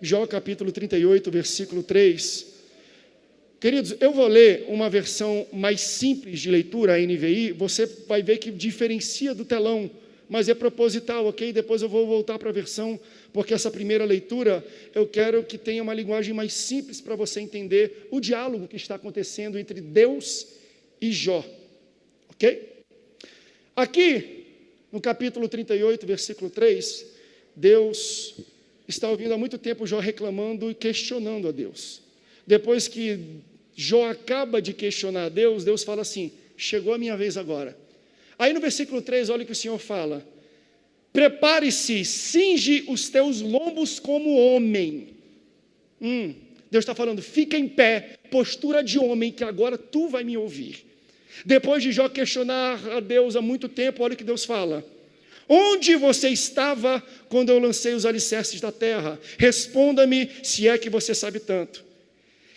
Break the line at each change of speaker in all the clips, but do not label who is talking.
Jó capítulo 38, versículo 3. Queridos, eu vou ler uma versão mais simples de leitura, a NVI, você vai ver que diferencia do telão, mas é proposital, ok? Depois eu vou voltar para a versão, porque essa primeira leitura, eu quero que tenha uma linguagem mais simples para você entender o diálogo que está acontecendo entre Deus e Jó, ok? Aqui, no capítulo 38, versículo 3, Deus está ouvindo há muito tempo Jó reclamando e questionando a Deus. Depois que Jó acaba de questionar a Deus, Deus fala assim, chegou a minha vez agora. Aí no versículo 3, olha o que o Senhor fala, prepare-se, cinge os teus lombos como homem. Deus está falando, fica em pé, postura de homem, que agora tu vai me ouvir. Depois de Jó questionar a Deus há muito tempo, olha o que Deus fala. Onde você estava quando eu lancei os alicerces da terra? Responda-me, se é que você sabe tanto.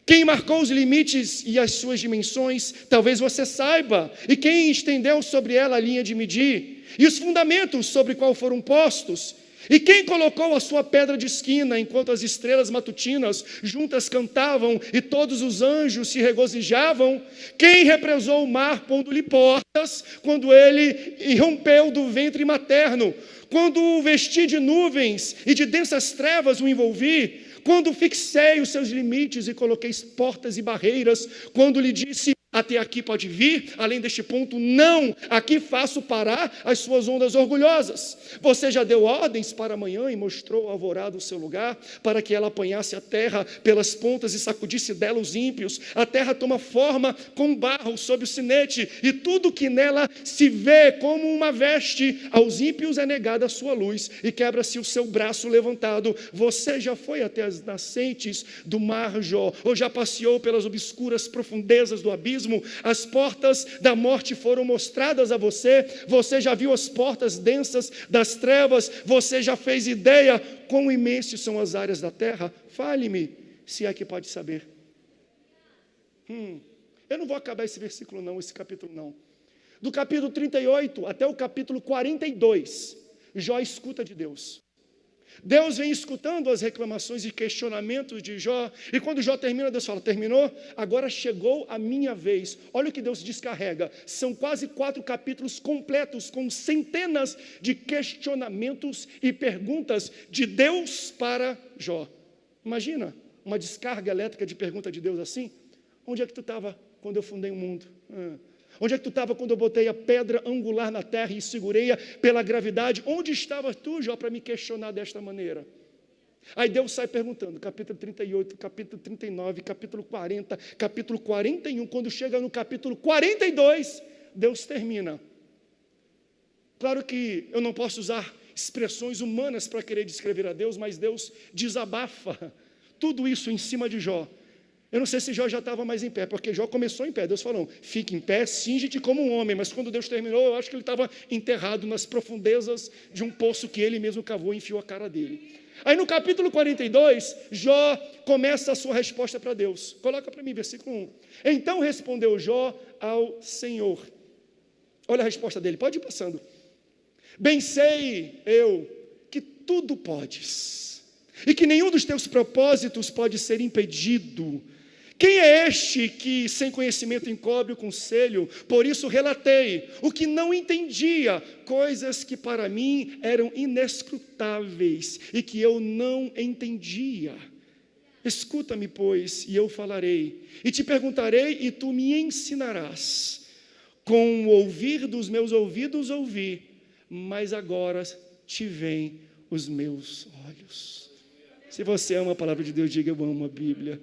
Quem marcou os limites e as suas dimensões, talvez você saiba. E quem estendeu sobre ela a linha de medir? E os fundamentos sobre qual foram postos? E quem colocou a sua pedra de esquina, enquanto as estrelas matutinas juntas cantavam e todos os anjos se regozijavam? Quem represou o mar pondo-lhe portas, quando ele irrompeu do ventre materno? Quando o vesti de nuvens e de densas trevas o envolvi? Quando fixei os seus limites e coloquei portas e barreiras? Quando lhe disse, até aqui pode vir, além deste ponto, não, aqui faço parar as suas ondas orgulhosas. Você já deu ordens para amanhã e mostrou ao alvorada o seu lugar, para que ela apanhasse a terra pelas pontas e sacudisse dela os ímpios. A terra toma forma com barro sob o sinete, e tudo que nela se vê como uma veste, aos ímpios é negada a sua luz, e quebra-se o seu braço levantado. Você já foi até as nascentes do mar, Jó, ou já passeou pelas obscuras profundezas do abismo? As portas da morte foram mostradas a você? Você já viu as portas densas das trevas? Você já fez ideia quão imensas são as áreas da terra? Fale-me, se é que pode saber. Eu não vou acabar esse versículo não, esse capítulo não. Do capítulo 38 até o capítulo 42, Jó escuta de Deus. Deus vem escutando as reclamações e questionamentos de Jó, e quando Jó termina, Deus fala, terminou? Agora chegou a minha vez. Olha o que Deus descarrega, são quase 4 capítulos completos, com centenas de questionamentos e perguntas de Deus para Jó. Imagina, uma descarga elétrica de pergunta de Deus assim? Onde é que tu estava quando eu fundei o mundo? Onde é que tu estava quando eu botei a pedra angular na terra e segurei-a pela gravidade? Onde estavas tu, Jó, para me questionar desta maneira? Aí Deus sai perguntando, capítulo 38, capítulo 39, capítulo 40, capítulo 41, quando chega no capítulo 42, Deus termina. Claro que eu não posso usar expressões humanas para querer descrever a Deus, mas Deus desabafa tudo isso em cima de Jó. Eu não sei se Jó já estava mais em pé, porque Jó começou em pé. Deus falou, fique em pé, cinge-te como um homem. Mas quando Deus terminou, eu acho que ele estava enterrado nas profundezas de um poço que ele mesmo cavou e enfiou a cara dele. Aí no capítulo 42, Jó começa a sua resposta para Deus. Coloca para mim, versículo 1. Então respondeu Jó ao Senhor. Olha a resposta dele, pode ir passando. Bem sei eu que tudo podes, e que nenhum dos teus propósitos pode ser impedido. Quem é este que sem conhecimento encobre o conselho? Por isso relatei o que não entendia, coisas que para mim eram inescrutáveis e que eu não entendia. Escuta-me, pois, e eu falarei, e te perguntarei e tu me ensinarás. Com o ouvir dos meus ouvidos ouvi, mas agora te veem os meus olhos. Se você ama a palavra de Deus, diga eu amo a Bíblia.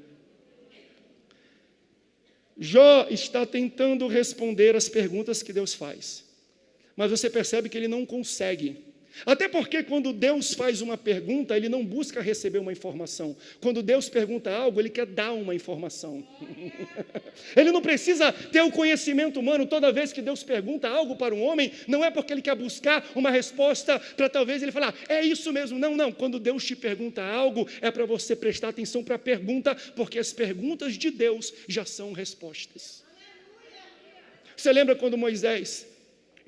Jó está tentando responder as perguntas que Deus faz, mas você percebe que ele não consegue. Até porque quando Deus faz uma pergunta, ele não busca receber uma informação. Quando Deus pergunta algo, ele quer dar uma informação. Ele não precisa ter o conhecimento humano. Toda vez que Deus pergunta algo para um homem, não é porque ele quer buscar uma resposta para talvez ele falar, é isso mesmo. Não, não. Quando Deus te pergunta algo, é para você prestar atenção para a pergunta, porque as perguntas de Deus já são respostas. Você lembra quando Moisés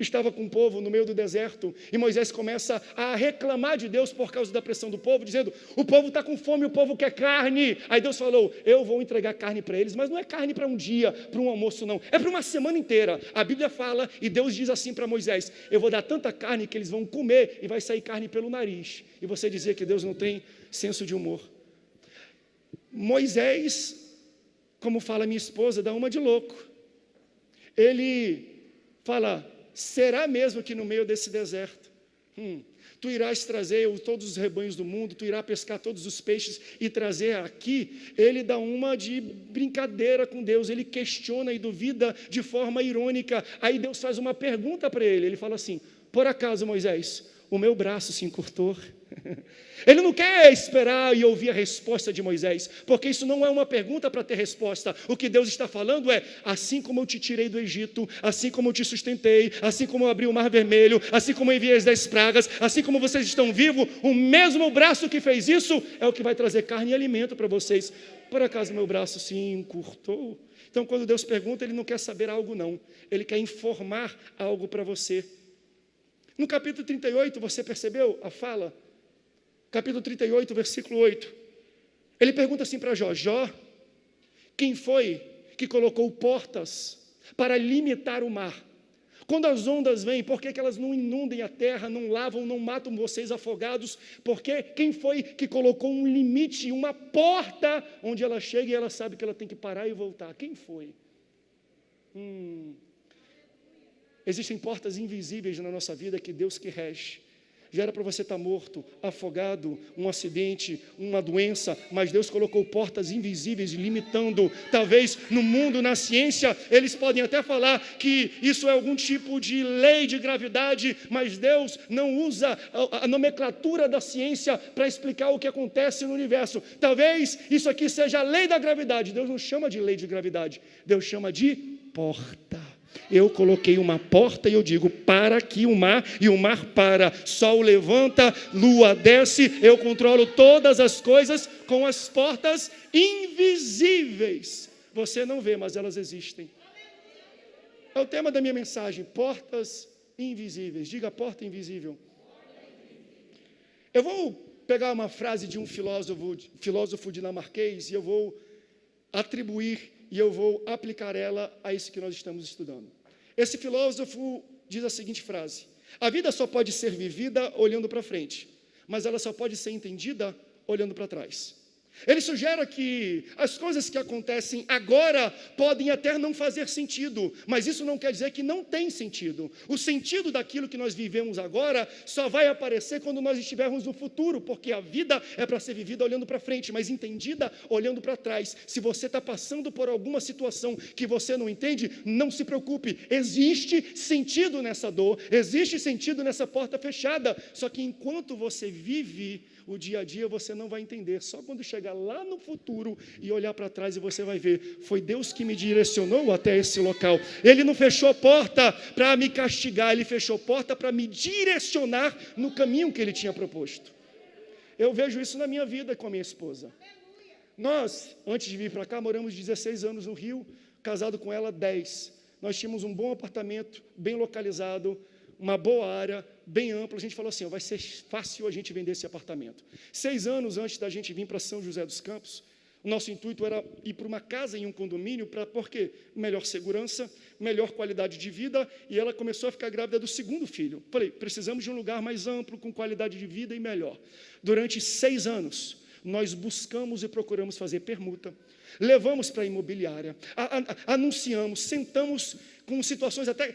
estava com o povo no meio do deserto, e Moisés começa a reclamar de Deus por causa da pressão do povo, dizendo, o povo está com fome, o povo quer carne. Aí Deus falou, eu vou entregar carne para eles, mas não é carne para um dia, para um almoço não, é para uma semana inteira. A Bíblia fala, e Deus diz assim para Moisés, eu vou dar tanta carne que eles vão comer, e vai sair carne pelo nariz. E você dizia que Deus não tem senso de humor. Moisés, como fala minha esposa, dá uma de louco. Ele fala, será mesmo que no meio desse deserto, tu irás trazer todos os rebanhos do mundo, tu irás pescar todos os peixes e trazer aqui? Ele dá uma de brincadeira com Deus, ele questiona e duvida de forma irônica. Aí Deus faz uma pergunta para ele fala assim, por acaso, Moisés, o meu braço se encurtou? Ele não quer esperar e ouvir a resposta de Moisés, porque isso não é uma pergunta para ter resposta. O que Deus está falando é, assim como eu te tirei do Egito, assim como eu te sustentei, assim como eu abri o mar vermelho, assim como eu enviei as 10 pragas, assim como vocês estão vivos, o mesmo braço que fez isso é o que vai trazer carne e alimento para vocês. Por acaso meu braço se encurtou? Então quando Deus pergunta, Ele não quer saber algo não, Ele quer informar algo para você. No capítulo 38, você percebeu a fala? Capítulo 38, versículo 8. Ele pergunta assim para Jó, Jó, quem foi que colocou portas para limitar o mar? Quando as ondas vêm, por que elas não inundem a terra, não lavam, não matam vocês afogados? Porque quem foi que colocou um limite, uma porta, onde ela chega e ela sabe que ela tem que parar e voltar? Quem foi? Existem portas invisíveis na nossa vida que Deus que rege. Já era para você estar morto, afogado, um acidente, uma doença, mas Deus colocou portas invisíveis, limitando. Talvez no mundo, na ciência, eles podem até falar que isso é algum tipo de lei de gravidade, mas Deus não usa a nomenclatura da ciência para explicar o que acontece no universo. Talvez isso aqui seja a lei da gravidade. Deus não chama de lei de gravidade, Deus chama de porta. Eu coloquei uma porta e eu digo, para aqui o mar, e o mar para. Sol levanta, lua desce, eu controlo todas as coisas com as portas invisíveis. Você não vê, mas elas existem. É o tema da minha mensagem, portas invisíveis. Diga, porta Eu vou pegar uma frase de um filósofo dinamarquês, e eu vou atribuir e eu vou aplicar ela a isso que nós estamos estudando. Esse filósofo diz a seguinte frase, a vida só pode ser vivida olhando para frente, mas ela só pode ser entendida olhando para trás. Ele sugere que as coisas que acontecem agora podem até não fazer sentido, mas isso não quer dizer que não tem sentido. O sentido daquilo que nós vivemos agora só vai aparecer quando nós estivermos no futuro, porque a vida é para ser vivida olhando para frente, mas entendida olhando para trás. Se você está passando por alguma situação que você não entende, não se preocupe, existe sentido nessa dor, existe sentido nessa porta fechada, só que enquanto você vive o dia a dia, você não vai entender, só quando chegar lá no futuro e olhar para trás e você vai ver, foi Deus que me direcionou até esse local. Ele não fechou porta para me castigar, Ele fechou porta para me direcionar no caminho que Ele tinha proposto. Eu vejo isso na minha vida com a minha esposa. Nós, antes de vir para cá, moramos 16 anos no Rio, casado com ela 10. Nós tínhamos um bom apartamento, bem localizado, uma boa área, bem ampla. A gente falou assim, vai ser fácil a gente vender esse apartamento. 6 anos antes da gente vir para São José dos Campos, o nosso intuito era ir para uma casa em um condomínio, por quê? Melhor segurança, melhor qualidade de vida, e ela começou a ficar grávida do segundo filho. Falei, precisamos de um lugar mais amplo, com qualidade de vida e melhor. Durante 6 anos, nós buscamos e procuramos fazer permuta, levamos para a imobiliária, anunciamos, sentamos com situações até,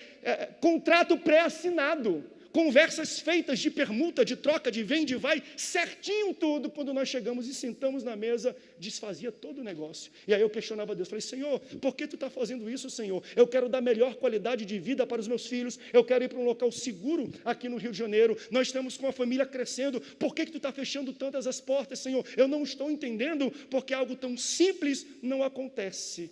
contrato pré-assinado, conversas feitas de permuta, de troca, de vende e vai, certinho tudo. Quando nós chegamos e sentamos na mesa, desfazia todo o negócio. E aí eu questionava Deus, falei, Senhor, por que tu está fazendo isso, Senhor? Eu quero dar melhor qualidade de vida para os meus filhos, eu quero ir para um local seguro aqui no Rio de Janeiro, nós estamos com a família crescendo, por que tu está fechando tantas as portas, Senhor? Eu não estou entendendo, porque algo tão simples não acontece.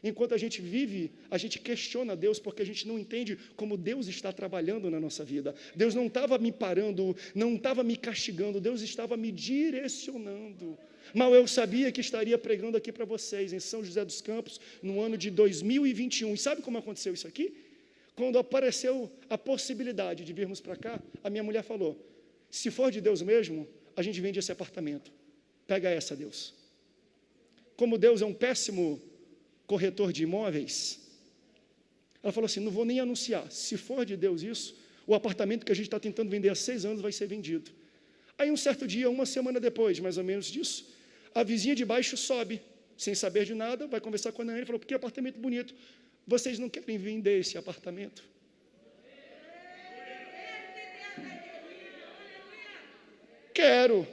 Enquanto a gente vive, a gente questiona Deus, porque a gente não entende como Deus está trabalhando na nossa vida. Deus não estava me parando, não estava me castigando, Deus estava me direcionando. Mal eu sabia que estaria pregando aqui para vocês, em São José dos Campos, no ano de 2021. E sabe como aconteceu isso aqui? quando apareceu a possibilidade de virmos para cá, a minha mulher falou, se for de Deus mesmo, a gente vende esse apartamento. Pega essa, Deus. Como Deus é um péssimo corretor de imóveis, ela falou assim, não vou nem anunciar. Se for de Deus isso, o apartamento que a gente está tentando vender há 6 anos vai ser vendido. Aí um certo dia, uma semana depois, mais ou menos disso, a vizinha de baixo sobe, sem saber de nada, vai conversar com a Nayane e falou, que apartamento bonito. Vocês não querem vender esse apartamento? Quero.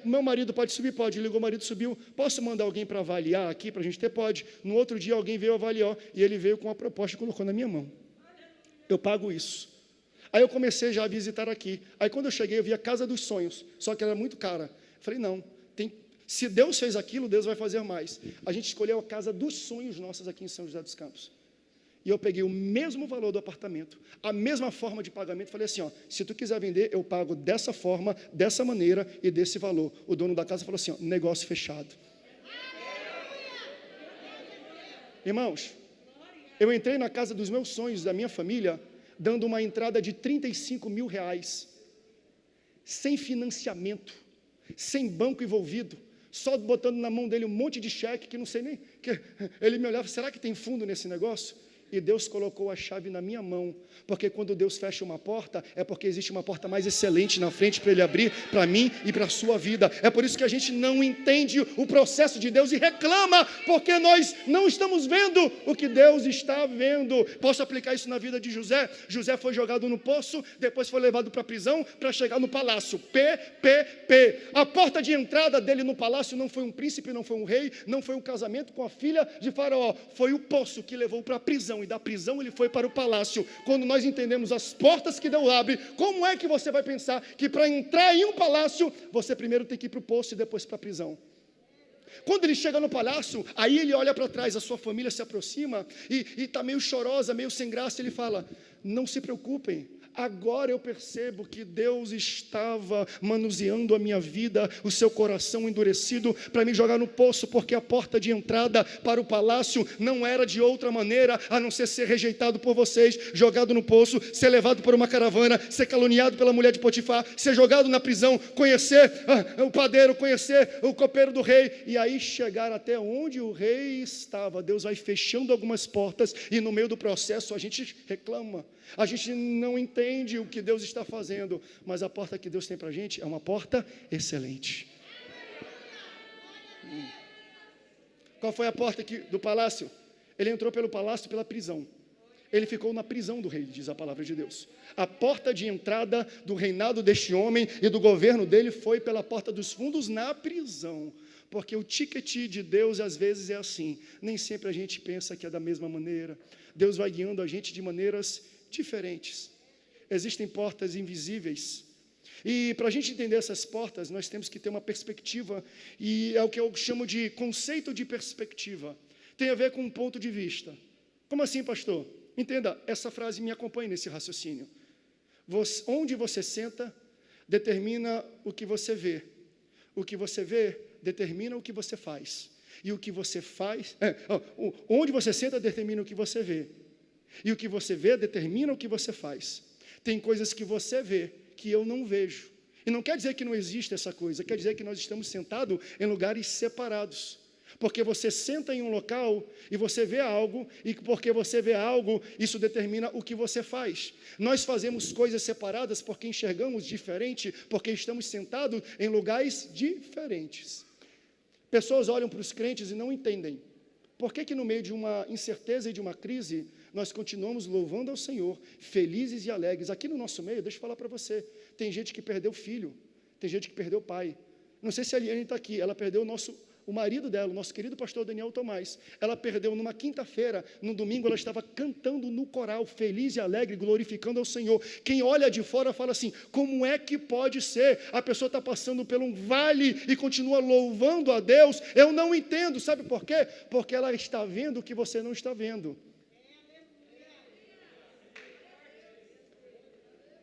Meu marido pode subir? Pode. Ligou, o marido subiu. Posso mandar alguém para avaliar aqui, para a gente ter? Pode. No outro dia, alguém veio avaliar, e ele veio com a proposta e colocou na minha mão. Eu pago isso. Aí eu comecei já a visitar aqui. Aí quando eu cheguei, eu vi a casa dos sonhos, só que era muito cara. Falei, não, se Deus fez aquilo, Deus vai fazer mais. A gente escolheu a casa dos sonhos nossos aqui em São José dos Campos. E eu peguei o mesmo valor do apartamento, a mesma forma de pagamento, falei assim, ó, se tu quiser vender, eu pago dessa forma, dessa maneira e desse valor. O dono da casa falou assim, ó, negócio fechado. Irmãos, eu entrei na casa dos meus sonhos, da minha família, dando uma entrada de R$35 mil, sem financiamento, sem banco envolvido, só botando na mão dele um monte de cheque, que não sei nem, que ele me olhava, será que tem fundo nesse negócio? E Deus colocou a chave na minha mão, porque quando Deus fecha uma porta, é porque existe uma porta mais excelente na frente para Ele abrir para mim e para a sua vida. É por isso que a gente não entende o processo de Deus e reclama, porque nós não estamos vendo o que Deus está vendo. Posso aplicar isso na vida de José? José foi jogado no poço, depois foi levado para a prisão, para chegar no palácio. A porta de entrada dele no palácio não foi um príncipe, não foi um rei, não foi um casamento com a filha de Faraó, foi o poço que levou para a prisão. E da prisão ele foi para o palácio. Quando nós entendemos as portas que Deus abre, como é que você vai pensar que para entrar em um palácio, você primeiro tem que ir para o poço e depois para a prisão? Quando ele chega no palácio, aí ele olha para trás, a sua família se aproxima e está meio chorosa, meio sem graça, ele fala, não se preocupem, agora eu percebo que Deus estava manuseando a minha vida, o seu coração endurecido para me jogar no poço, porque a porta de entrada para o palácio não era de outra maneira, a não ser rejeitado por vocês, jogado no poço, ser levado por uma caravana, ser caluniado pela mulher de Potifar, ser jogado na prisão, conhecer o padeiro, conhecer o copeiro do rei, e aí chegar até onde o rei estava. Deus vai fechando algumas portas, e no meio do processo a gente reclama, a gente não entende o que Deus está fazendo, mas a porta que Deus tem para a gente é uma porta excelente. Qual foi a porta do palácio? Ele entrou pelo palácio, pela prisão. Ele ficou na prisão do rei, diz a palavra de Deus. A porta de entrada do reinado deste homem e do governo dele foi pela porta dos fundos, na prisão. Porque o ticket de Deus às vezes é assim, nem sempre a gente pensa que é da mesma maneira. Deus vai guiando a gente de maneiras diferentes. Existem portas invisíveis, e para a gente entender essas portas, nós temos que ter uma perspectiva, e é o que eu chamo de conceito de perspectiva. Tem a ver com um ponto de vista. Como assim, pastor? Entenda, essa frase me acompanha nesse raciocínio. Onde você senta, determina o que você vê. O que você vê, determina o que você faz. E o que você faz... onde você senta, determina o que você vê. E o que você vê, determina o que você faz. Tem coisas que você vê, que eu não vejo. E não quer dizer que não existe essa coisa, quer dizer que nós estamos sentados em lugares separados. Porque você senta em um local e você vê algo, e porque você vê algo, isso determina o que você faz. Nós fazemos coisas separadas porque enxergamos diferente, porque estamos sentados em lugares diferentes. Pessoas olham para os crentes e não entendem. Por que no meio de uma incerteza e de uma crise, nós continuamos louvando ao Senhor, felizes e alegres? Aqui no nosso meio, deixa eu falar para você, tem gente que perdeu filho, tem gente que perdeu pai. Não sei se a Eliane está aqui, ela perdeu o marido dela, o nosso querido pastor Daniel Tomás. Ela perdeu numa quinta-feira, no domingo ela estava cantando no coral, feliz e alegre, glorificando ao Senhor. Quem olha de fora fala assim, como é que pode ser? A pessoa está passando por um vale e continua louvando a Deus. Eu não entendo, sabe por quê? Porque ela está vendo o que você não está vendo.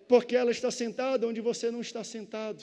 Porque ela está sentada onde você não está sentado.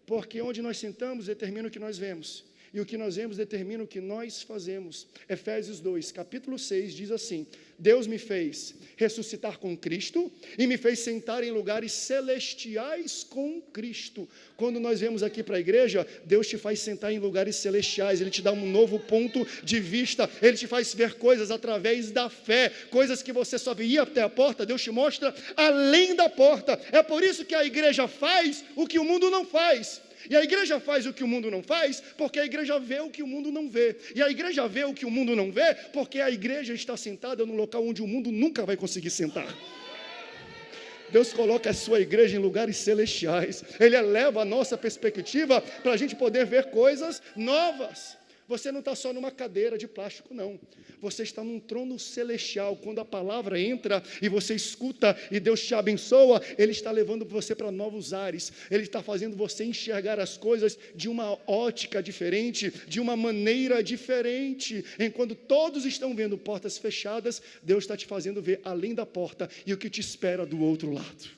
Porque onde nós sentamos determina o que nós vemos. e o que nós vemos determina o que nós fazemos. Efésios 2, capítulo 6, diz assim: Deus me fez ressuscitar com Cristo e me fez sentar em lugares celestiais com Cristo. Quando nós vemos aqui para a igreja, Deus te faz sentar em lugares celestiais, Ele te dá um novo ponto de vista, Ele te faz ver coisas através da fé, coisas que você só via até a porta, Deus te mostra além da porta. É por isso que a igreja faz o que o mundo não faz. E a igreja faz o que o mundo não faz, porque a igreja vê o que o mundo não vê. E a igreja vê o que o mundo não vê, porque a igreja está sentada num local onde o mundo nunca vai conseguir sentar. Deus coloca a sua igreja em lugares celestiais. Ele eleva a nossa perspectiva para a gente poder ver coisas novas. Você não está só numa cadeira de plástico, não. Você está num trono celestial. Quando a palavra entra e você escuta e Deus te abençoa, Ele está levando você para novos ares. Ele está fazendo você enxergar as coisas de uma ótica diferente, de uma maneira diferente. Enquanto todos estão vendo portas fechadas, Deus está te fazendo ver além da porta e o que te espera do outro lado.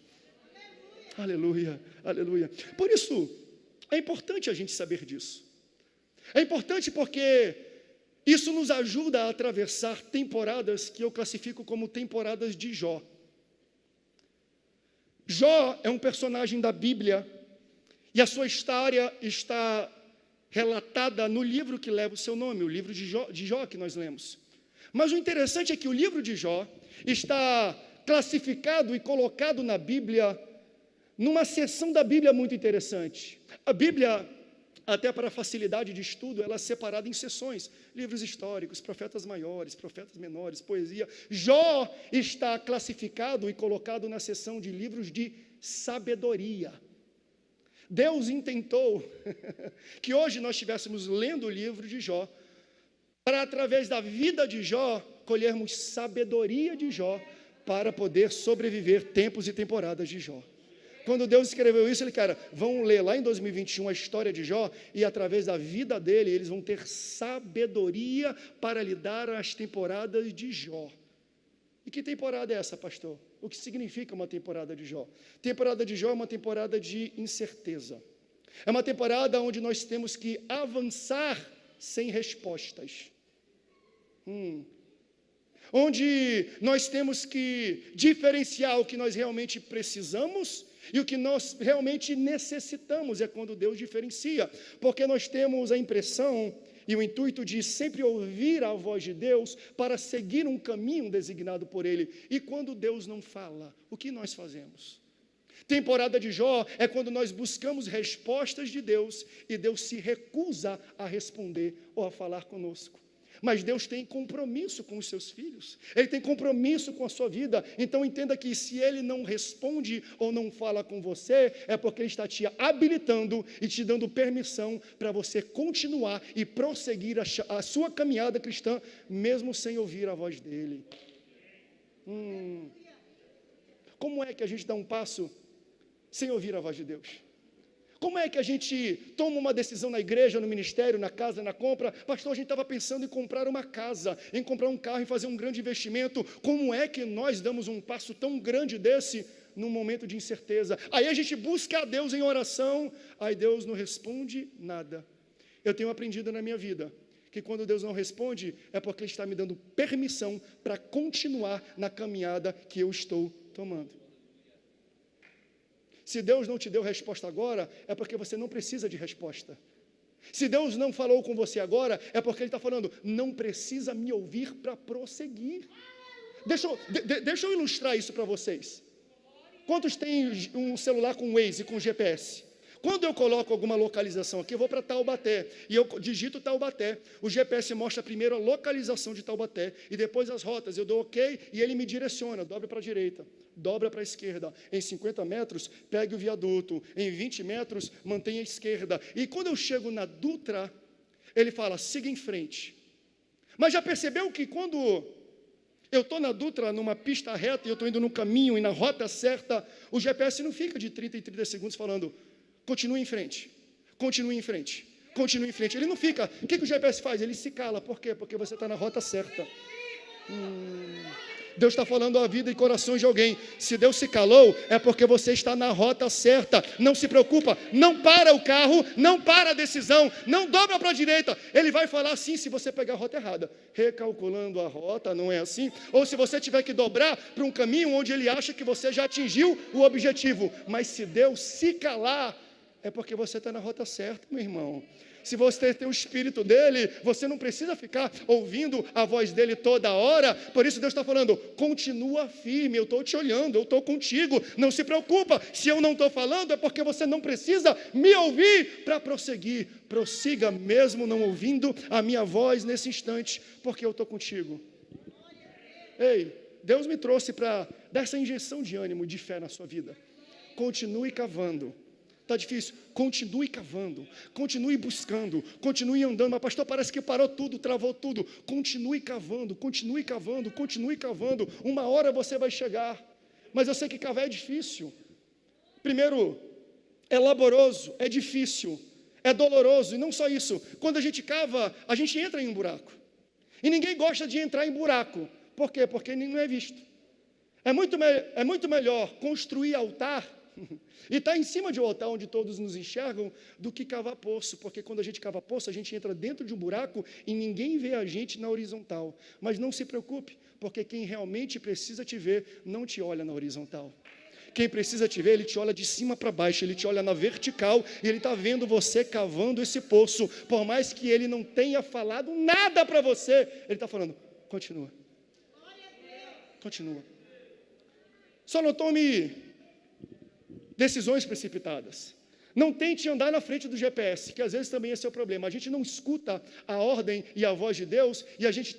Aleluia, aleluia. Por isso, é importante a gente saber disso. É importante porque isso nos ajuda a atravessar temporadas que eu classifico como temporadas de Jó. Jó é um personagem da Bíblia e a sua história está relatada no livro que leva o seu nome, o livro de Jó que nós lemos. Mas o interessante é que o livro de Jó está classificado e colocado na Bíblia numa seção da Bíblia muito interessante. A Bíblia, até para facilidade de estudo, ela é separada em seções, livros históricos, profetas maiores, profetas menores, poesia. Jó está classificado e colocado na seção de livros de sabedoria. Deus intentou que hoje nós estivéssemos lendo o livro de Jó, para através da vida de Jó, colhermos sabedoria de Jó, para poder sobreviver tempos e temporadas de Jó. Quando Deus escreveu isso, Ele, vão ler lá em 2021 a história de Jó, e através da vida dele, eles vão ter sabedoria para lidar as temporadas de Jó. E que temporada é essa, pastor? O que significa uma temporada de Jó? Temporada de Jó é uma temporada de incerteza. É uma temporada onde nós temos que avançar sem respostas. Onde nós temos que diferenciar o que nós realmente precisamos e o que nós realmente necessitamos. É quando Deus diferencia, porque nós temos a impressão e o intuito de sempre ouvir a voz de Deus para seguir um caminho designado por Ele. E quando Deus não fala, o que nós fazemos? Temporada de Jó é quando nós buscamos respostas de Deus e Deus se recusa a responder ou a falar conosco. Mas Deus tem compromisso com os seus filhos, Ele tem compromisso com a sua vida. Então entenda que se Ele não responde ou não fala com você, é porque Ele está te habilitando e te dando permissão para você continuar e prosseguir a sua caminhada cristã, mesmo sem ouvir a voz dEle. Como é que a gente dá um passo sem ouvir a voz de Deus? Como é que a gente toma uma decisão na igreja, no ministério, na casa, na compra? Pastor, a gente estava pensando em comprar uma casa, em comprar um carro, em fazer um grande investimento. Como é que nós damos um passo tão grande desse num momento de incerteza? Aí a gente busca a Deus em oração, aí Deus não responde nada. Eu tenho aprendido na minha vida que quando Deus não responde, é porque Ele está me dando permissão para continuar na caminhada que eu estou tomando. Se Deus não te deu resposta agora, é porque você não precisa de resposta. Se Deus não falou com você agora, é porque Ele está falando, não precisa me ouvir para prosseguir. Deixa eu ilustrar isso para vocês. Quantos têm um celular com Waze, com GPS? Quando eu coloco alguma localização aqui, eu vou para Taubaté, e eu digito Taubaté, o GPS mostra primeiro a localização de Taubaté, e depois as rotas, eu dou ok, e ele me direciona, dobra para a direita, dobra para a esquerda, em 50 metros, pegue o viaduto, em 20 metros, mantenha a esquerda, e quando eu chego na Dutra, ele fala, siga em frente. Mas já percebeu que quando eu estou na Dutra, numa pista reta, e eu estou indo no caminho e na rota certa, o GPS não fica de 30 em 30 segundos falando, continue em frente, continue em frente, continue em frente. Ele não fica. O que o GPS faz? Ele se cala. Por quê? Porque você está na rota certa. Deus está falando a vida e corações de alguém. Se Deus se calou, é porque você está na rota certa. Não se preocupa, não para o carro, não para a decisão, não dobra para a direita. Ele vai falar assim se você pegar a rota errada. Recalculando a rota, não é assim? Ou se você tiver que dobrar para um caminho onde ele acha que você já atingiu o objetivo. Mas se Deus se calar, é porque você está na rota certa, meu irmão. Se você tem o Espírito dele, você não precisa ficar ouvindo a voz dele toda hora. Por isso Deus está falando, continua firme, eu estou te olhando, eu estou contigo, não se preocupa. Se eu não estou falando, é porque você não precisa me ouvir para prosseguir. Prossiga mesmo não ouvindo a minha voz nesse instante, porque eu estou contigo. Ei, Deus me trouxe para dar essa injeção de ânimo, de fé na sua vida. Continue cavando. Está difícil? Continue cavando, continue buscando, continue andando. Mas pastor, parece que parou tudo, travou tudo. Continue cavando, continue cavando, continue cavando. Uma hora você vai chegar. Mas eu sei que cavar é difícil. Primeiro, é laboroso, é difícil, é doloroso. E não só isso, quando a gente cava, a gente entra em um buraco. E ninguém gosta de entrar em buraco. Por quê? Porque não é visto. É muito melhor construir altar e está em cima de um altar onde todos nos enxergam, do que cavar poço, porque quando a gente cava poço, a gente entra dentro de um buraco e ninguém vê a gente na horizontal. Mas não se preocupe, porque quem realmente precisa te ver, não te olha na horizontal. Quem precisa te ver, ele te olha de cima para baixo, ele te olha na vertical, e ele está vendo você cavando esse poço. Por mais que ele não tenha falado nada para você, ele está falando, continua. Continua. Só não tome decisões precipitadas. Não tente andar na frente do GPS, que às vezes também esse é o problema. A gente não escuta a ordem e a voz de Deus e a gente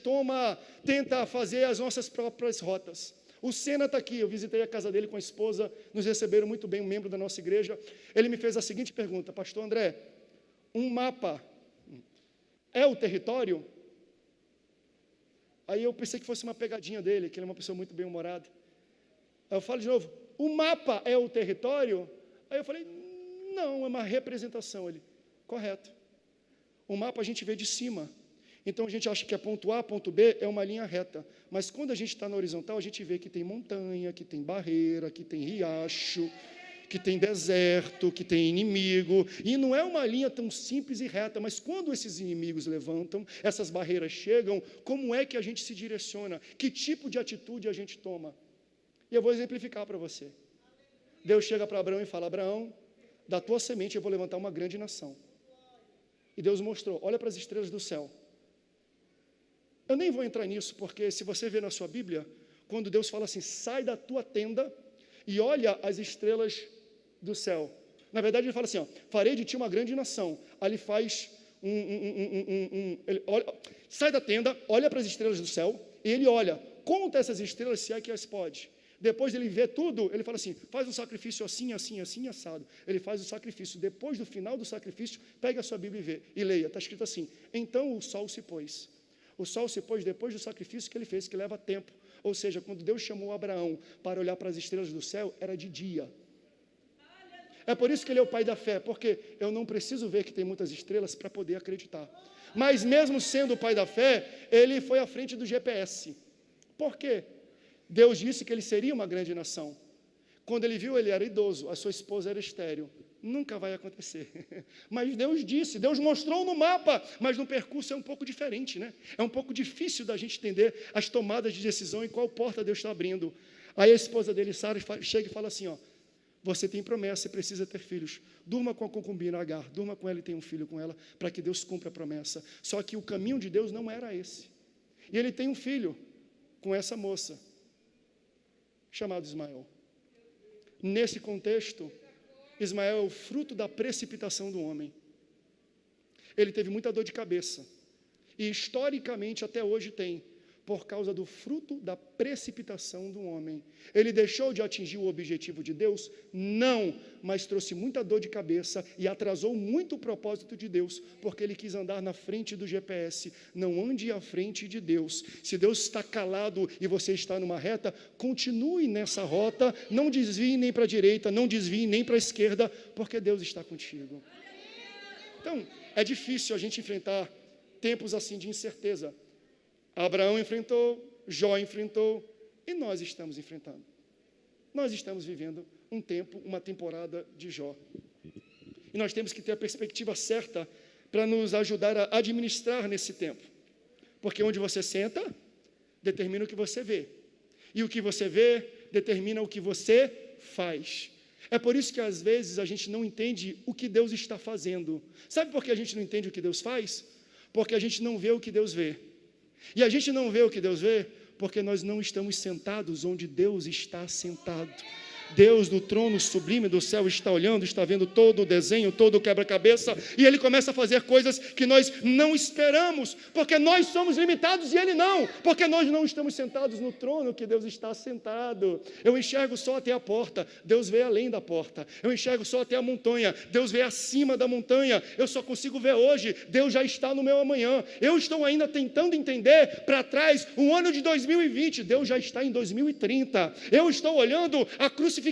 tenta fazer as nossas próprias rotas. O Sena está aqui, eu visitei a casa dele com a esposa, nos receberam muito bem, um membro da nossa igreja. Ele me fez a seguinte pergunta, pastor André, um mapa é o território? Aí eu pensei que fosse uma pegadinha dele, que ele é uma pessoa muito bem-humorada. Aí eu falo de novo, o mapa é o território? Aí eu falei, não, é uma representação. Ele, correto. O mapa a gente vê de cima. Então a gente acha que é ponto A, ponto B, é uma linha reta. Mas quando a gente está na horizontal, a gente vê que tem montanha, que tem barreira, que tem riacho, que tem deserto, que tem inimigo. E não é uma linha tão simples e reta, mas quando esses inimigos levantam, essas barreiras chegam, como é que a gente se direciona? Que tipo de atitude a gente toma? E eu vou exemplificar para você. Deus chega para Abraão e fala, Abraão, da tua semente eu vou levantar uma grande nação. E Deus mostrou, olha para as estrelas do céu. Eu nem vou entrar nisso, porque se você ver na sua Bíblia, quando Deus fala assim, sai da tua tenda e olha as estrelas do céu. Na verdade ele fala assim, ó, farei de ti uma grande nação. Aí ele faz ele olha, sai da tenda, olha para as estrelas do céu, e ele olha, conta essas estrelas se é que as pode. Depois dele ver tudo, ele fala assim, faz um sacrifício assim, assim, assim, assado. Ele faz o sacrifício. Depois do final do sacrifício, pega a sua Bíblia e vê, e leia. Está escrito assim, então o sol se pôs. O sol se pôs depois do sacrifício que ele fez, que leva tempo. Ou seja, quando Deus chamou Abraão para olhar para as estrelas do céu, era de dia. É por isso que ele é o pai da fé, porque eu não preciso ver que tem muitas estrelas para poder acreditar. Mas mesmo sendo o pai da fé, ele foi à frente do GPS. Por quê? Deus disse que ele seria uma grande nação. Quando ele viu, ele era idoso, a sua esposa era estéril. Nunca vai acontecer. Mas Deus disse, Deus mostrou no mapa, mas no percurso é um pouco diferente, né? É um pouco difícil da gente entender as tomadas de decisão e qual porta Deus está abrindo. Aí a esposa dele, Sara, chega e fala assim, ó, você tem promessa, você precisa ter filhos. Durma com a concubina Agar, durma com ela e tenha um filho com ela, para que Deus cumpra a promessa. Só que o caminho de Deus não era esse. E ele tem um filho com essa moça, chamado Ismael. Nesse contexto, Ismael é o fruto da precipitação do homem. Ele teve muita dor de cabeça. E historicamente até hoje tem, por causa do fruto da precipitação do homem. Ele deixou de atingir o objetivo de Deus? Não, mas trouxe muita dor de cabeça e atrasou muito o propósito de Deus, porque ele quis andar na frente do GPS. Não ande à frente de Deus. Se Deus está calado e você está numa reta, continue nessa rota, não desvie nem para a direita, não desvie nem para a esquerda, porque Deus está contigo. Então, é difícil a gente enfrentar tempos assim de incerteza. Abraão enfrentou, Jó enfrentou, E nós estamos enfrentando. Nós estamos vivendo um tempo, uma temporada de Jó. E nós temos que ter a perspectiva certa para nos ajudar a administrar nesse tempo. Porque onde você senta, determina o que você vê. E o que você vê, determina o que você faz. É por isso que às vezes a gente não entende o que Deus está fazendo. Sabe por que a gente não entende o que Deus faz? Porque a gente não vê o que Deus vê. E a gente não vê o que Deus vê porque nós não estamos sentados onde Deus está sentado. Deus do trono sublime do céu está olhando, está vendo todo o desenho, todo o quebra-cabeça, e Ele começa a fazer coisas que nós não esperamos, porque nós somos limitados e Ele não, porque nós não estamos sentados no trono que Deus está sentado. Eu enxergo só até a porta, Deus vê além da porta. Eu enxergo só até a montanha, Deus vê acima da montanha. Eu só consigo ver hoje, Deus já está no meu amanhã. Eu estou ainda tentando entender para trás, o ano de 2020, Deus já está em 2030. Eu estou olhando a crucificação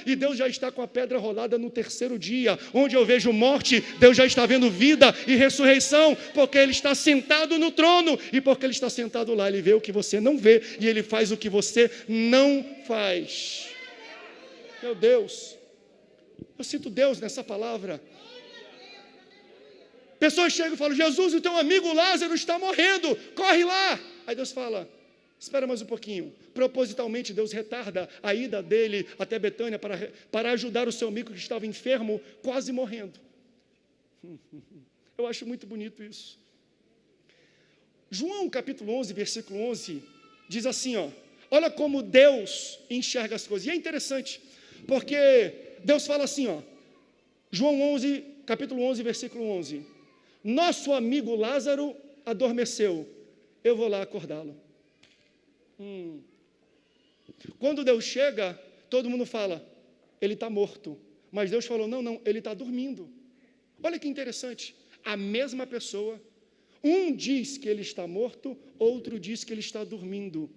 e Deus já está com a pedra rolada no terceiro dia. Onde eu vejo morte, Deus já está vendo vida e ressurreição, porque Ele está sentado no trono, e porque Ele está sentado lá, Ele vê o que você não vê, e Ele faz o que você não faz. Meu Deus, eu sinto Deus nessa palavra. Pessoas chegam e falam: Jesus, o teu amigo Lázaro está morrendo, corre lá. Aí Deus fala: espera mais um pouquinho. Propositalmente, Deus retarda a ida dele até Betânia para ajudar o seu amigo que estava enfermo, quase morrendo. Eu acho muito bonito isso. João, capítulo 11, versículo 11, diz assim, olha como Deus enxerga as coisas. E é interessante, porque Deus fala assim, João 11, capítulo 11, versículo 11. Nosso amigo Lázaro adormeceu, eu vou lá acordá-lo. Quando Deus chega, todo mundo fala: ele está morto. Mas Deus falou: não, ele está dormindo. Olha que interessante, a mesma pessoa, um diz que ele está morto, outro diz que ele está dormindo.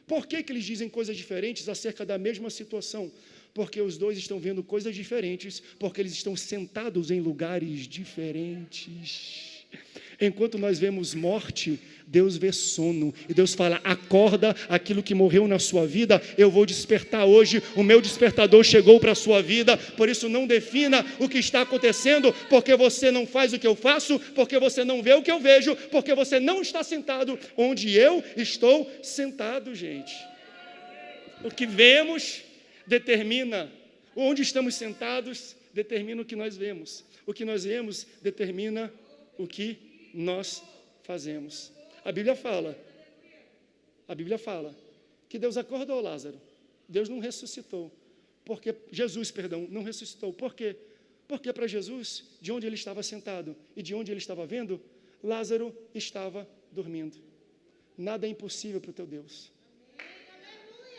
Por que eles dizem coisas diferentes acerca da mesma situação? Porque os dois estão vendo coisas diferentes, porque eles estão sentados em lugares diferentes. Enquanto nós vemos morte, Deus vê sono, e Deus fala: acorda, aquilo que morreu na sua vida, eu vou despertar hoje, o meu despertador chegou para a sua vida. Por isso não defina o que está acontecendo, porque você não faz o que eu faço, porque você não vê o que eu vejo, porque você não está sentado onde eu estou sentado, gente. O que vemos determina, onde estamos sentados determina o que nós vemos, o que nós vemos determina o que nós fazemos. A Bíblia fala que Deus acordou Lázaro. Deus não ressuscitou, Jesus não ressuscitou. Por quê? Porque para Jesus, de onde ele estava sentado e de onde ele estava vendo, Lázaro estava dormindo. Nada é impossível para o teu Deus.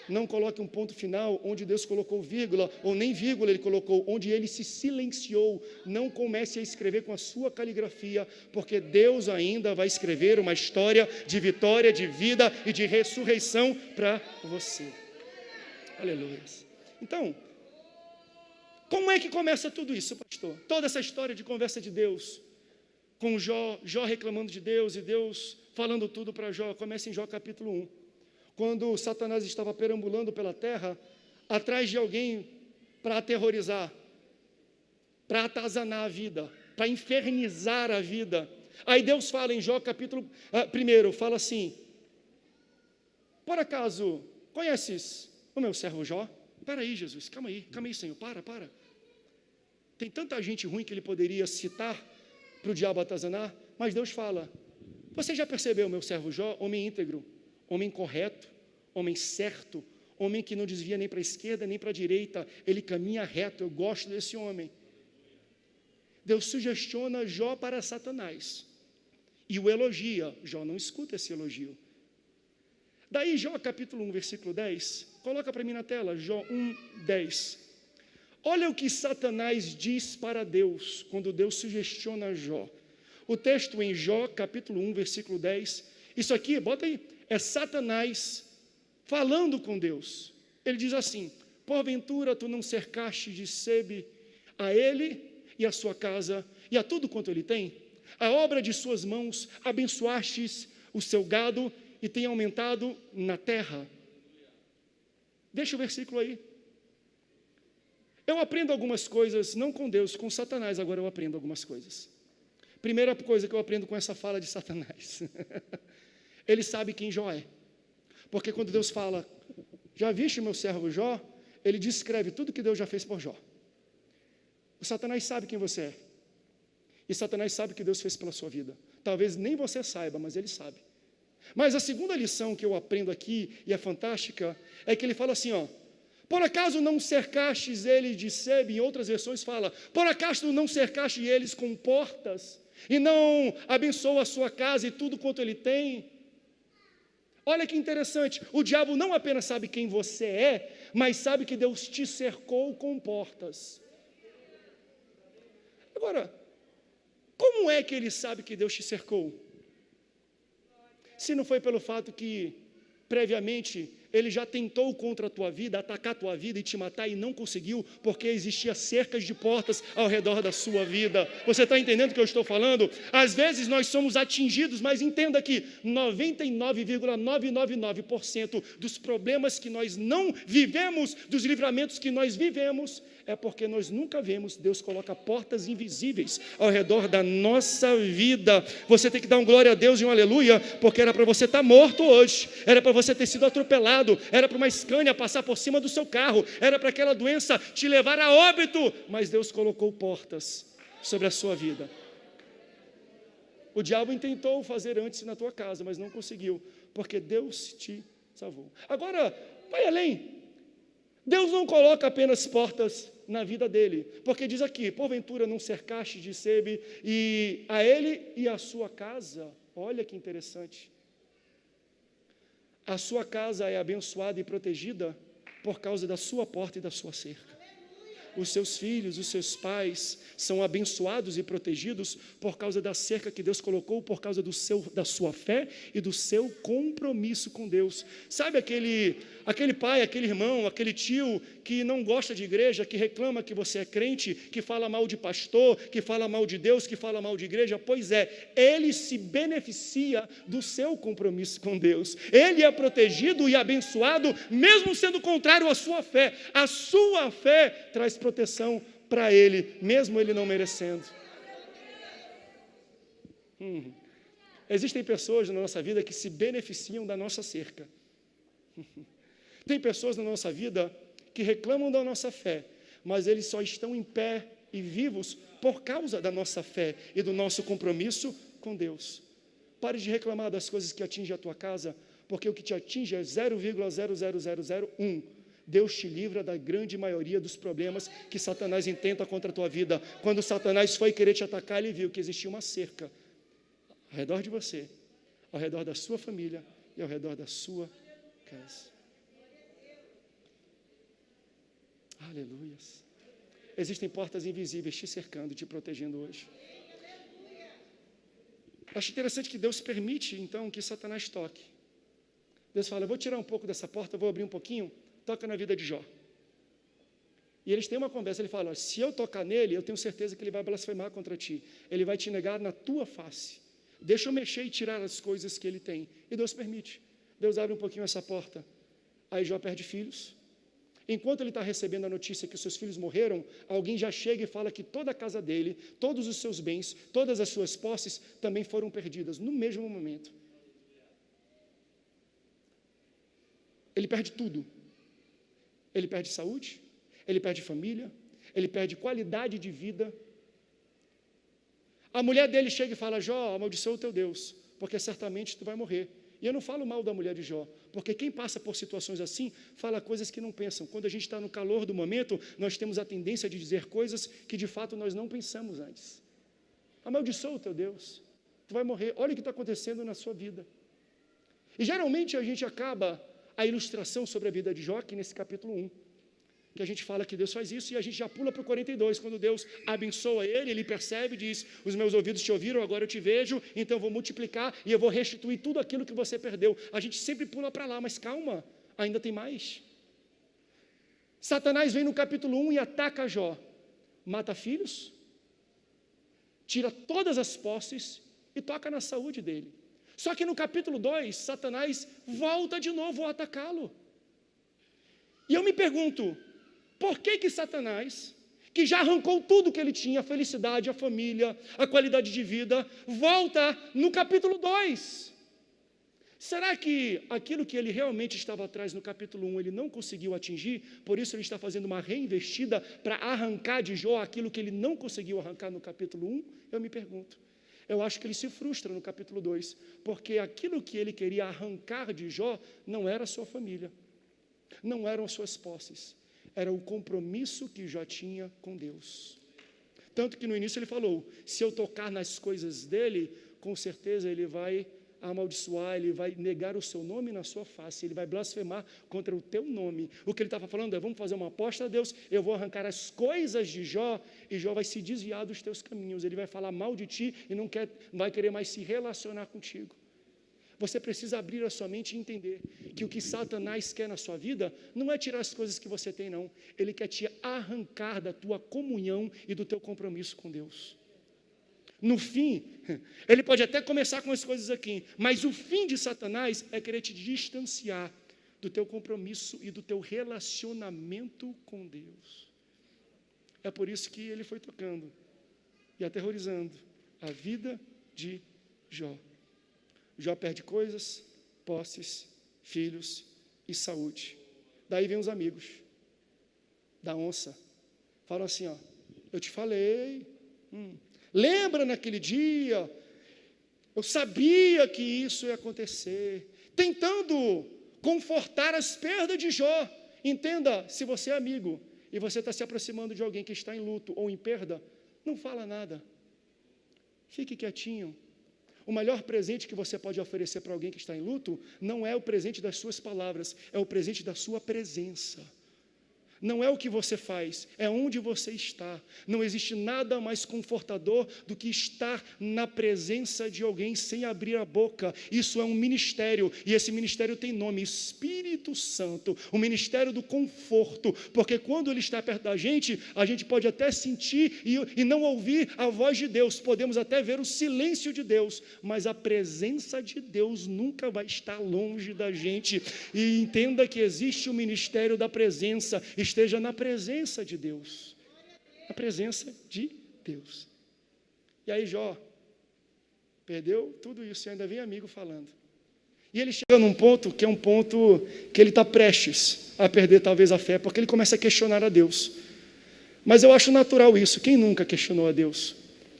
Não coloque um ponto final onde Deus colocou vírgula, ou nem vírgula ele colocou, onde ele se silenciou. Não comece a escrever com a sua caligrafia, porque Deus ainda vai escrever uma história de vitória, de vida e de ressurreição para você. Aleluia. Então, como é que começa tudo isso, pastor? Toda essa história de conversa de Deus com Jó reclamando de Deus e Deus falando tudo para Jó, começa em Jó capítulo 1. Quando Satanás estava perambulando pela terra, atrás de alguém para aterrorizar, para atazanar a vida, para infernizar a vida. Aí Deus fala em Jó capítulo 1, fala assim: por acaso conheces o meu servo Jó? Espera aí, Jesus, calma aí, Senhor, para. Tem tanta gente ruim que ele poderia citar para o diabo atazanar, mas Deus fala: você já percebeu o meu servo Jó? Homem íntegro, homem correto, homem certo, homem que não desvia nem para a esquerda nem para a direita, ele caminha reto, eu gosto desse homem. Deus sugestiona Jó para Satanás e o elogia. Jó não escuta esse elogio. Daí Jó capítulo 1, versículo 10, coloca para mim na tela, Jó 1, 10. Olha o que Satanás diz para Deus, quando Deus sugestiona Jó. O texto em Jó capítulo 1, versículo 10, isso aqui, bota aí, é Satanás falando com Deus. Ele diz assim: porventura tu não cercaste de sebe a ele e a sua casa e a tudo quanto ele tem? A obra de suas mãos abençoastes o seu gado e tem aumentado na terra. Deixa o versículo aí. Eu aprendo algumas coisas, não com Deus, com Satanás, agora eu aprendo algumas coisas. Primeira coisa que eu aprendo com essa fala de Satanás. Ele sabe quem Jó é. Porque quando Deus fala, já viste o meu servo Jó? Ele descreve tudo que Deus já fez por Jó. O Satanás sabe quem você é. E Satanás sabe o que Deus fez pela sua vida. Talvez nem você saiba, mas ele sabe. Mas a segunda lição que eu aprendo aqui, e é fantástica, é que ele fala assim, ó, por acaso não cercastes eles de sebe, em outras versões fala, por acaso não cercaste eles com portas, e não abençoa a sua casa e tudo quanto ele tem? Olha que interessante, o diabo não apenas sabe quem você é, mas sabe que Deus te cercou com portas. Agora, como é que ele sabe que Deus te cercou? Se não foi pelo fato que, previamente, ele já tentou contra a tua vida, atacar a tua vida e te matar e não conseguiu, porque existia cercas de portas ao redor da sua vida. Você está entendendo o que eu estou falando? Às vezes nós somos atingidos, mas entenda que 99,999% dos problemas que nós não vivemos, dos livramentos que nós vivemos, é porque nós nunca vemos. Deus coloca portas invisíveis ao redor da nossa vida. Você tem que dar um glória a Deus e um aleluia, porque era para você estar morto hoje, era para você ter sido atropelado, era para uma Scania passar por cima do seu carro, era para aquela doença te levar a óbito, mas Deus colocou portas sobre a sua vida. O diabo tentou fazer antes na tua casa, mas não conseguiu, porque Deus te salvou. Agora, vai além. Deus não coloca apenas portas na vida dele, porque diz aqui, porventura não cercaste de sebe e a ele e a sua casa. Olha que interessante. A sua casa é abençoada e protegida por causa da sua porta e da sua cerca. Os seus filhos, os seus pais são abençoados e protegidos por causa da cerca que Deus colocou, por causa da sua fé e do seu compromisso com Deus. Sabe aquele pai, aquele irmão, aquele tio que não gosta de igreja, que reclama que você é crente, que fala mal de pastor, que fala mal de Deus, que fala mal de igreja? Pois é, ele se beneficia do seu compromisso com Deus. Ele é protegido e abençoado, mesmo sendo contrário à sua fé. A sua fé traz proteção para ele, mesmo ele não merecendo. Existem pessoas na nossa vida que se beneficiam da nossa cerca. Tem pessoas na nossa vida que reclamam da nossa fé, mas eles só estão em pé e vivos por causa da nossa fé e do nosso compromisso com Deus. Pare de reclamar das coisas que atingem a tua casa, porque o que te atinge é 0,00001. Deus te livra da grande maioria dos problemas que Satanás intenta contra a tua vida. Quando Satanás foi querer te atacar, ele viu que existia uma cerca ao redor de você, ao redor da sua família e ao redor da sua casa. Aleluias. Existem portas invisíveis te cercando, te protegendo hoje. Acho interessante que Deus permite, então, que Satanás toque. Deus fala, eu vou tirar um pouco dessa porta, vou abrir um pouquinho, toca na vida de Jó. E eles têm uma conversa, ele fala, se eu tocar nele, eu tenho certeza que ele vai blasfemar contra ti. Ele vai te negar na tua face. Deixa eu mexer e tirar as coisas que ele tem. E Deus permite. Deus abre um pouquinho essa porta. Aí Jó perde filhos. Enquanto ele está recebendo a notícia que os seus filhos morreram, alguém já chega e fala que toda a casa dele, todos os seus bens, todas as suas posses também foram perdidas, no mesmo momento. Ele perde tudo. Ele perde saúde, ele perde família, ele perde qualidade de vida. A mulher dele chega e fala, Jó, amaldiçoa o teu Deus, porque certamente tu vai morrer. E eu não falo mal da mulher de Jó, porque quem passa por situações assim, fala coisas que não pensam. Quando a gente está no calor do momento, nós temos a tendência de dizer coisas que de fato nós não pensamos antes. Amaldiçoa o teu Deus, tu vai morrer, olha o que está acontecendo na sua vida. E geralmente a gente acaba a ilustração sobre a vida de Jó, aqui nesse capítulo 1, que a gente fala que Deus faz isso, e a gente já pula para o 42, quando Deus abençoa ele, ele percebe, diz, os meus ouvidos te ouviram, agora eu te vejo, então eu vou multiplicar, e eu vou restituir tudo aquilo que você perdeu. A gente sempre pula para lá, mas calma, ainda tem mais. Satanás vem no capítulo 1 e ataca Jó, mata filhos, tira todas as posses, e toca na saúde dele. Só que no capítulo 2, Satanás volta de novo a atacá-lo. E eu me pergunto, por que Satanás, que já arrancou tudo que ele tinha, a felicidade, a família, a qualidade de vida, volta no capítulo 2? Será que aquilo que ele realmente estava atrás no capítulo 1, ele não conseguiu atingir, por isso ele está fazendo uma reinvestida para arrancar de Jó aquilo que ele não conseguiu arrancar no capítulo 1? Eu me pergunto. Eu acho que ele se frustra no capítulo 2, porque aquilo que ele queria arrancar de Jó não era a sua família, não eram as suas posses, era o compromisso que Jó tinha com Deus. Tanto que no início ele falou, se eu tocar nas coisas dele, com certeza ele vai amaldiçoar, ele vai negar o seu nome na sua face, ele vai blasfemar contra o teu nome. O que ele estava falando é, vamos fazer uma aposta a Deus, eu vou arrancar as coisas de Jó, e Jó vai se desviar dos teus caminhos, ele vai falar mal de ti, e não vai querer mais se relacionar contigo. Você precisa abrir a sua mente e entender que o que Satanás quer na sua vida não é tirar as coisas que você tem, não. Ele quer te arrancar da tua comunhão e do teu compromisso com Deus. No fim, ele pode até começar com as coisas aqui, mas o fim de Satanás é querer te distanciar do teu compromisso e do teu relacionamento com Deus. É por isso que ele foi tocando e aterrorizando a vida de Jó. Jó perde coisas, posses, filhos e saúde. Daí vem os amigos da onça. Falam assim, ó, eu te falei, lembra naquele dia, eu sabia que isso ia acontecer, tentando confortar as perdas de Jó. Entenda, se você é amigo e você está se aproximando de alguém que está em luto ou em perda, não fala nada, fique quietinho. O melhor presente que você pode oferecer para alguém que está em luto não é o presente das suas palavras, é o presente da sua presença. Não é o que você faz, é onde você está. Não existe nada mais confortador do que estar na presença de alguém sem abrir a boca. Isso é um ministério, e esse ministério tem nome, Espírito Santo, o ministério do conforto, porque quando ele está perto da gente, a gente pode até sentir e não ouvir a voz de Deus, podemos até ver o silêncio de Deus, mas a presença de Deus nunca vai estar longe da gente. E entenda que existe o ministério da presença. Esteja na presença de Deus, na presença de Deus. E aí Jó perdeu tudo isso e ainda vem amigo falando. E ele chega num ponto que é um ponto que ele está prestes a perder talvez a fé, porque ele começa a questionar a Deus. Mas eu acho natural isso, quem nunca questionou a Deus?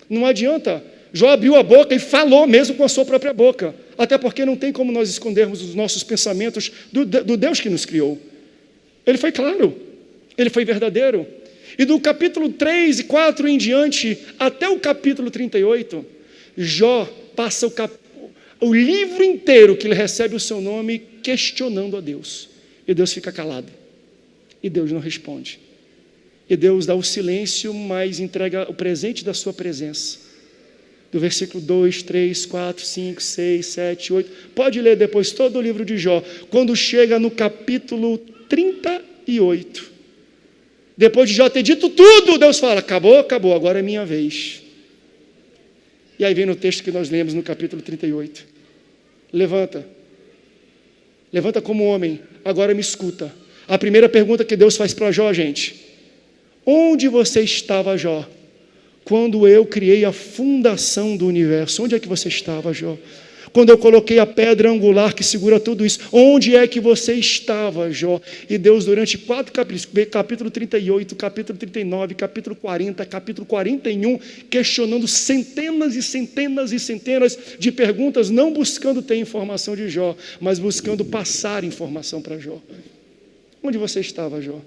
Não adianta, Jó abriu a boca e falou mesmo com a sua própria boca, até porque não tem como nós escondermos os nossos pensamentos do Deus que nos criou. Ele foi claro. Ele foi verdadeiro. E do capítulo 3 e 4 em diante, até o capítulo 38, Jó passa o livro inteiro que ele recebe o seu nome questionando a Deus. E Deus fica calado. E Deus não responde. E Deus dá o silêncio, mas entrega o presente da sua presença. Do versículo 2, 3, 4, 5, 6, 7, 8. Pode ler depois todo o livro de Jó. Quando chega no capítulo 38, depois de Jó ter dito tudo, Deus fala, acabou, agora é minha vez. E aí vem no texto que nós lemos no capítulo 38. Levanta como homem, agora me escuta. A primeira pergunta que Deus faz para Jó, gente, onde você estava, Jó, quando eu criei a fundação do universo? Onde é que você estava, Jó? Quando eu coloquei a pedra angular que segura tudo isso, onde é que você estava, Jó? E Deus, durante 4 capítulos, capítulo 38, capítulo 39, capítulo 40, capítulo 41, questionando centenas e centenas e centenas de perguntas, não buscando ter informação de Jó, mas buscando passar informação para Jó. Onde você estava, Jó?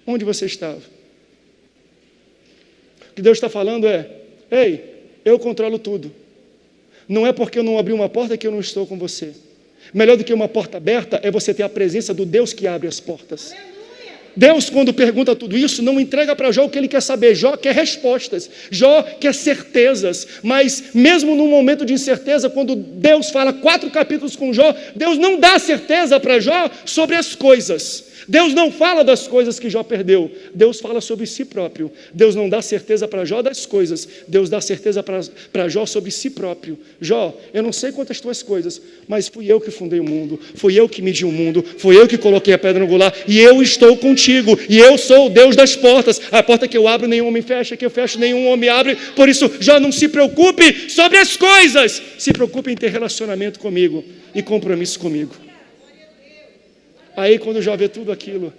Onde você estava? O que Deus está falando é, ei, eu controlo tudo. Não é porque eu não abri uma porta que eu não estou com você. Melhor do que uma porta aberta é você ter a presença do Deus que abre as portas. Aleluia. Deus, quando pergunta tudo isso, não entrega para Jó o que ele quer saber. Jó quer respostas, Jó quer certezas. Mas mesmo num momento de incerteza, quando Deus fala 4 capítulos com Jó, Deus não dá certeza para Jó sobre as coisas. Deus não fala das coisas que Jó perdeu, Deus fala sobre si próprio. Deus não dá certeza para Jó das coisas, Deus dá certeza para Jó sobre si próprio. Jó, eu não sei quantas tuas coisas, mas fui eu que fundei o mundo, fui eu que medi o mundo, fui eu que coloquei a pedra angular, e eu estou contigo, e eu sou o Deus das portas. A porta que eu abro, nenhum homem fecha, que eu fecho, nenhum homem abre. Por isso, Jó, não se preocupe sobre as coisas, se preocupe em ter relacionamento comigo e compromisso comigo. Aí, quando Jó vê tudo aquilo,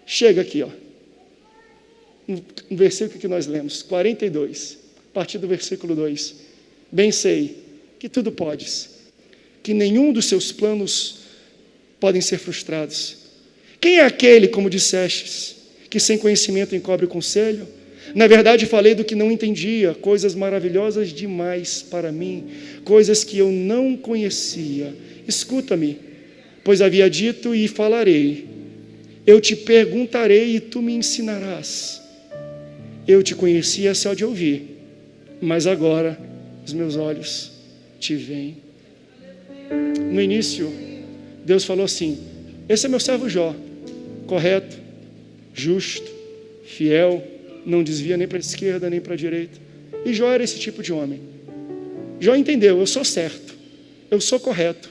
chega aqui, ó, no versículo que nós lemos, 42, a partir do versículo 2. Bem sei que tudo podes, que nenhum dos seus planos podem ser frustrados. Quem é aquele, como dissestes, que sem conhecimento encobre o conselho? Na verdade, falei do que não entendia, coisas maravilhosas demais para mim, coisas que eu não conhecia. Escuta-me, pois havia dito e falarei. Eu te perguntarei e tu me ensinarás. Eu te conhecia só de ouvir, mas agora os meus olhos te veem. No início, Deus falou assim: esse é meu servo Jó, correto, justo, fiel, não desvia nem para a esquerda nem para a direita. E Jó era esse tipo de homem. Jó entendeu: eu sou certo, eu sou correto,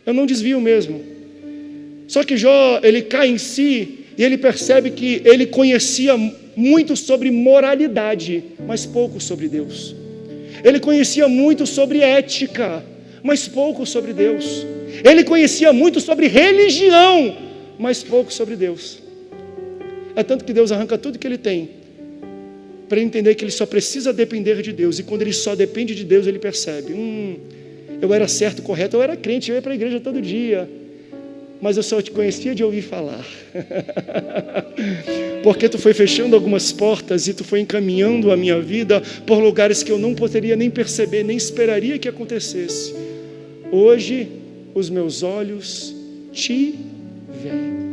eu não desvio mesmo. Só que Jó, ele cai em si e ele percebe que ele conhecia muito sobre moralidade, mas pouco sobre Deus. Ele conhecia muito sobre ética, mas pouco sobre Deus. Ele conhecia muito sobre religião, mas pouco sobre Deus. É tanto que Deus arranca tudo que ele tem, para ele entender que ele só precisa depender de Deus. E quando ele só depende de Deus, ele percebe: eu era certo, correto, eu era crente, eu ia para a igreja todo dia, mas eu só te conhecia de ouvir falar. Porque tu foi fechando algumas portas e tu foi encaminhando a minha vida por lugares que eu não poderia nem perceber, nem esperaria que acontecesse. Hoje os meus olhos te veem.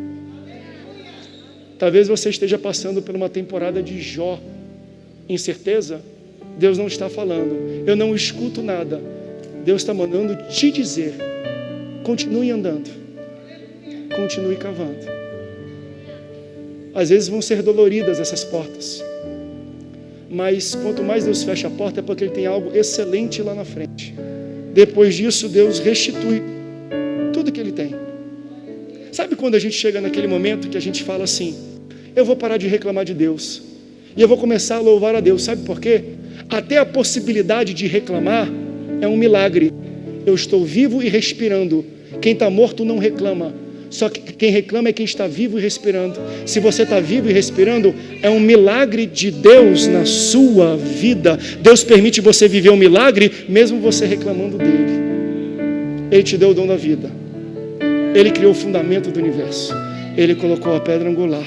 Talvez você esteja passando por uma temporada de Jó, incerteza. Deus não está falando, eu não escuto nada. Deus está mandando te dizer: continue andando, continue cavando. Às vezes vão ser doloridas essas portas, mas quanto mais Deus fecha a porta, é porque Ele tem algo excelente lá na frente. Depois disso, Deus restitui tudo que Ele tem. Sabe quando a gente chega naquele momento que a gente fala assim: eu vou parar de reclamar de Deus e eu vou começar a louvar a Deus? Sabe por quê? Até a possibilidade de reclamar é um milagre. Eu estou vivo e respirando. Quem está morto não reclama, só que quem reclama é quem está vivo e respirando. Se você está vivo e respirando, é um milagre de Deus na sua vida. Deus permite você viver um milagre, mesmo você reclamando dele. Ele te deu o dom da vida, Ele criou o fundamento do universo, Ele colocou a pedra angular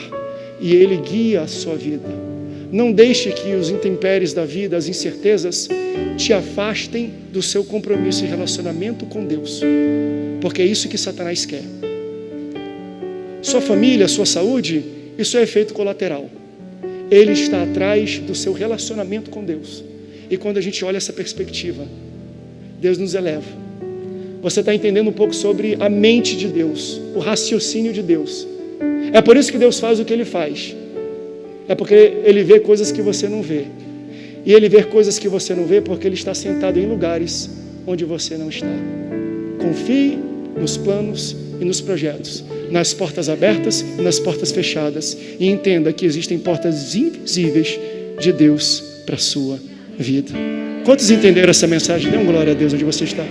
e Ele guia a sua vida. Não deixe que os intempéries da vida, as incertezas, te afastem do seu compromisso e relacionamento com Deus, porque é isso que Satanás quer. Sua família, sua saúde, isso é efeito colateral. Ele está atrás do seu relacionamento com Deus. E quando a gente olha essa perspectiva, Deus nos eleva. Você está entendendo um pouco sobre a mente de Deus, o raciocínio de Deus. É por isso que Deus faz o que Ele faz. É porque Ele vê coisas que você não vê. E Ele vê coisas que você não vê porque Ele está sentado em lugares onde você não está. Confie nos planos e nos projetos, nas portas abertas e nas portas fechadas. E entenda que existem portas invisíveis de Deus para a sua vida. Quantos entenderam essa mensagem? Dê uma glória a Deus onde você está.